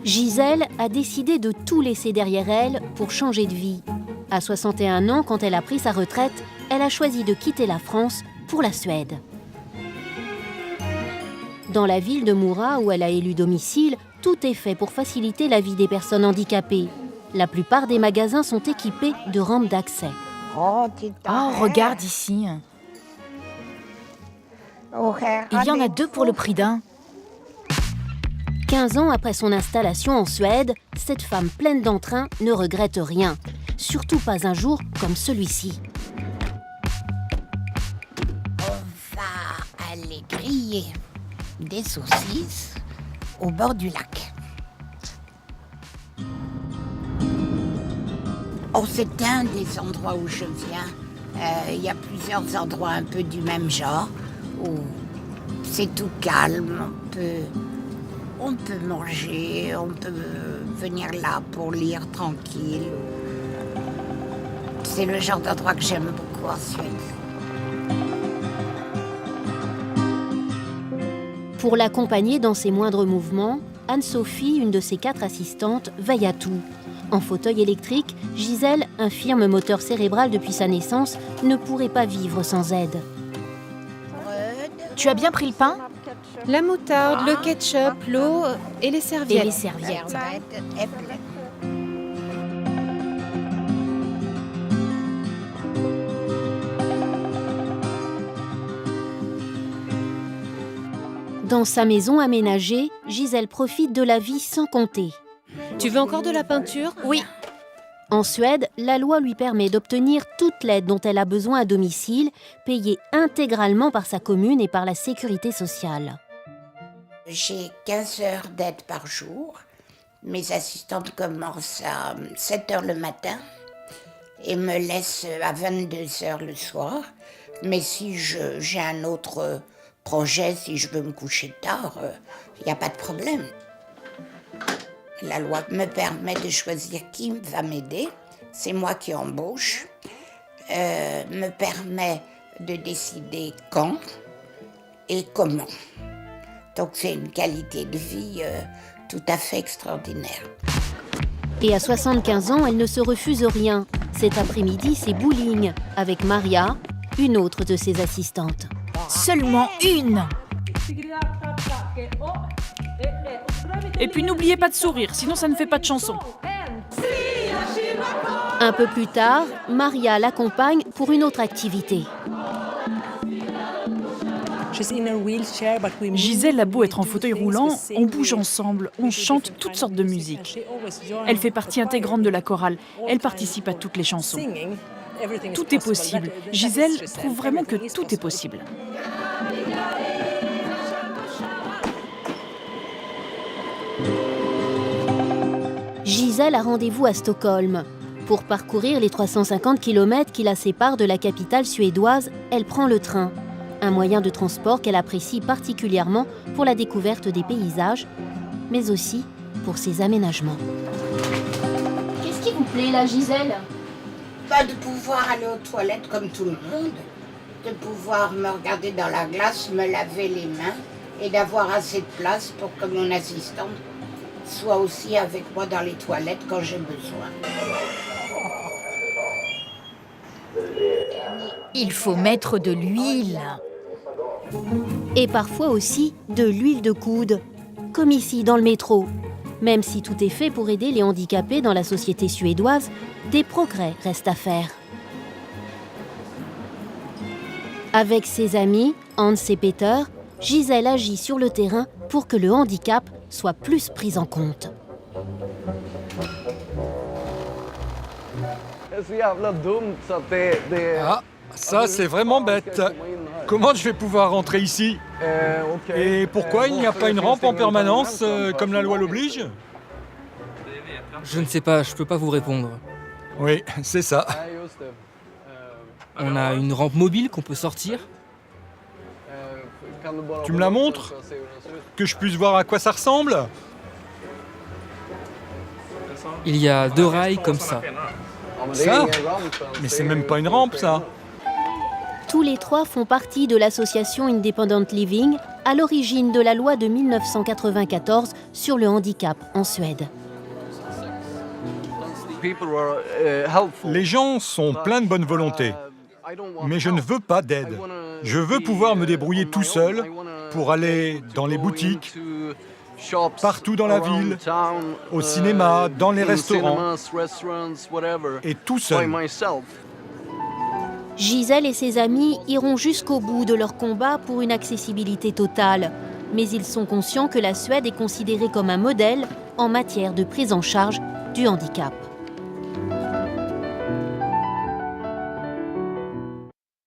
Gisèle a décidé de tout laisser derrière elle pour changer de vie. À 61 ans, quand elle a pris sa retraite, elle a choisi de quitter la France pour la Suède. Dans la ville de Mora, où elle a élu domicile, tout est fait pour faciliter la vie des personnes handicapées. La plupart des magasins sont équipés de rampes d'accès. Oh, regarde ici. Il y en a 2 pour le prix d'un. 15 ans après son installation en Suède, cette femme pleine d'entrain ne regrette rien. Surtout pas un jour comme celui-ci. On va aller griller des saucisses au bord du lac. Oh, c'est un des endroits où je viens. Il y a plusieurs endroits un peu du même genre où c'est tout calme. On peut manger, on peut venir là pour lire tranquille. C'est le genre d'endroit que j'aime beaucoup en Suède. Pour l'accompagner dans ses moindres mouvements, Anne-Sophie, une de ses 4 assistantes, veille à tout. En fauteuil électrique, Gisèle, infirme moteur cérébral depuis sa naissance, ne pourrait pas vivre sans aide. Tu as bien pris le pain ? La moutarde, le ketchup, l'eau et les serviettes. Dans sa maison aménagée, Gisèle profite de la vie sans compter. Tu veux encore de la peinture ? Oui. En Suède, la loi lui permet d'obtenir toute l'aide dont elle a besoin à domicile, payée intégralement par sa commune et par la sécurité sociale. J'ai 15 heures d'aide par jour. Mes assistantes commencent à 7 heures le matin et me laissent à 22 heures le soir. Mais si j'ai un autre projet, si je veux me coucher tard, il n'y a pas de problème. La loi me permet de choisir qui va m'aider. C'est moi qui embauche. Me permet de décider quand et comment. Donc c'est une qualité de vie tout à fait extraordinaire. Et à 75 ans, elle ne se refuse rien. Cet après-midi, c'est bowling avec Maria, une autre de ses assistantes. Seulement une. Et puis n'oubliez pas de sourire, sinon ça ne fait pas de chanson. Un peu plus tard, Maria l'accompagne pour une autre activité. Gisèle a beau être en fauteuil roulant, on bouge ensemble, on chante toutes sortes de musiques. Elle fait partie intégrante de la chorale, elle participe à toutes les chansons. Tout est possible. Gisèle prouve vraiment que tout est possible. Gisèle a rendez-vous à Stockholm. Pour parcourir les 350 km qui la séparent de la capitale suédoise, elle prend le train. Un moyen de transport qu'elle apprécie particulièrement pour la découverte des paysages, mais aussi pour ses aménagements. Qu'est-ce qui vous plaît là, Gisèle ? De pouvoir aller aux toilettes comme tout le monde, de pouvoir me regarder dans la glace, me laver les mains et d'avoir assez de place pour que mon assistante soit aussi avec moi dans les toilettes quand j'ai besoin. Il faut mettre de l'huile. Et parfois aussi de l'huile de coude, comme ici dans le métro. Même si tout est fait pour aider les handicapés dans la société suédoise, des progrès restent à faire. Avec ses amis, Hans et Peter, Gisèle agit sur le terrain pour que le handicap soit plus pris en compte. Ah, ça c'est vraiment bête. Comment je vais pouvoir rentrer ici? Et pourquoi il n'y a pas une rampe en permanence, comme la loi l'oblige? Je ne sais pas, je peux pas vous répondre. Oui, c'est ça. On a une rampe mobile qu'on peut sortir. Tu me la montres? Que je puisse voir à quoi ça ressemble? Il y a 2 rails comme ça. Ça? Mais c'est même pas une rampe, ça. Tous les 3 font partie de l'association Independent Living, à l'origine de la loi de 1994 sur le handicap en Suède. Les gens sont pleins de bonne volonté, mais je ne veux pas d'aide. Je veux pouvoir me débrouiller tout seul pour aller dans les boutiques, partout dans la ville, au cinéma, dans les restaurants, et tout seul. Gisèle et ses amis iront jusqu'au bout de leur combat pour une accessibilité totale. Mais ils sont conscients que la Suède est considérée comme un modèle en matière de prise en charge du handicap.